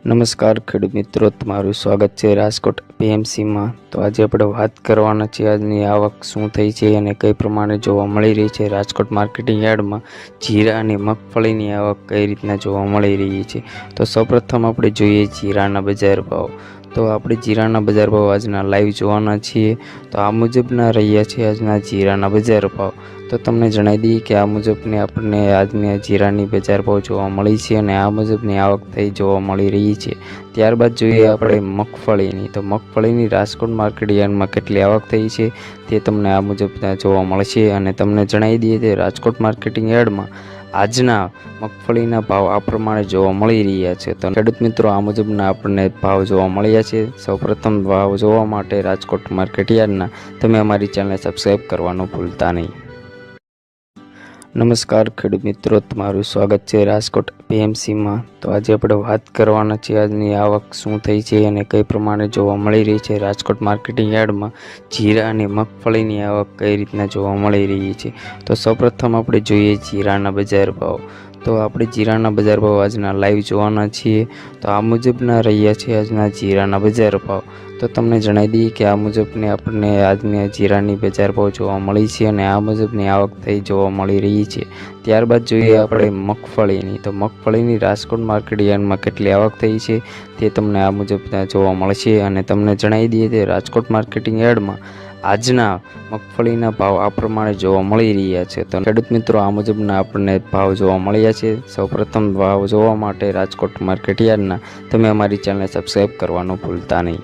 નમસ્કાર ખેડૂત મિત્રો, તમારું સ્વાગત છે રાજકોટ પીએમસીમાં। તો આજે આપણે વાત કરવાના છે આજની આવક શું થઈ છે અને કઈ પ્રમાણે જોવા મળી રહી છે। રાજકોટ માર્કેટિંગ યાર્ડમાં જીરા અને મગફળીની આવક કઈ રીતના જોવા મળી રહી છે। તો સૌપ્રથમ આપણે જોઈએ જીરાના બજાર ભાવ। તો આપણે જીરાના બજાર ભાવ આજના લાઈવ જોવાના છીએ। તો આ મુજબના રહ્યા છે આજના જીરાના બજાર ભાવ। તો તમને જણાવી દઈએ કે આ મુજબની આપણને આજની જીરાની બજાર ભાવ જોવા મળી છે અને આ મુજબની આવક થઈ જોવા મળી રહી છે। ત્યારબાદ જોઈએ આપણે મગફળીની। તો મગફળીની રાજકોટ માર્કેટ યાર્ડમાં કેટલી આવક થઈ છે તે તમને આ મુજબ જોવા મળશે અને તમને જણાવી દઈએ કે રાજકોટ માર્કેટિંગ યાર્ડમાં આજના મગફળીના ભાવ આ પ્રમાણે જોવા મળી રહ્યા છે। તો ખેડૂત મિત્રો, આ મુજબના આપણને ભાવ જોવા મળ્યા છે। સૌપ્રથમ ભાવ જોવા માટે રાજકોટ માર્કેટ યાર્ડના તમે અમારી ચેનલને સબસ્ક્રાઈબ કરવાનું ભૂલતા નહીં। નમસ્કાર ખેડૂત મિત્રો, તમારું સ્વાગત છે રાજકોટ પીએમસીમાં। તો આજે આપણે વાત કરવાના છે આજની આવક શું થઈ છે અને કઈ પ્રમાણે જોવા મળી રહી છે। રાજકોટ માર્કેટિંગ યાર્ડમાં જીરા અને મગફળીની આવક કઈ રીતના જોવા મળી રહી છે। તો સૌપ્રથમ આપણે જોઈએ જીરાના બજાર ભાવ। તો આપણે જીરાના બજાર ભાવ આજના લાઈવ જોવાના છીએ। તો આ મુજબના રહ્યા છે આજના જીરાના બજાર ભાવ। તો તમને જણાવી દઈએ કે આ મુજબની આપણને આજની જીરાની બજાર ભાવ જોવા મળી છે અને આ મુજબની આવક થઈ જોવા મળી રહી છે। ત્યારબાદ જોઈએ આપણે મગફળીની। તો મગફળીની રાજકોટ માર્કેટ યાર્ડમાં કેટલી આવક થઈ છે તે તમને આ મુજબ જોવા મળશે અને તમને જણાવી દઈએ કે રાજકોટ માર્કેટિંગ યાર્ડમાં આજના મગફળીના ભાવ આ પ્રમાણે જોવા મળી રહ્યા છે। તો ખેડૂત મિત્રો, આ મુજબના આપણને ભાવ જોવા મળ્યા છે। સૌપ્રથમ ભાવ જોવા માટે રાજકોટ માર્કેટ યાર્ડના તમે અમારી ચેનલને સબસ્ક્રાઈબ કરવાનું ભૂલતા નહીં।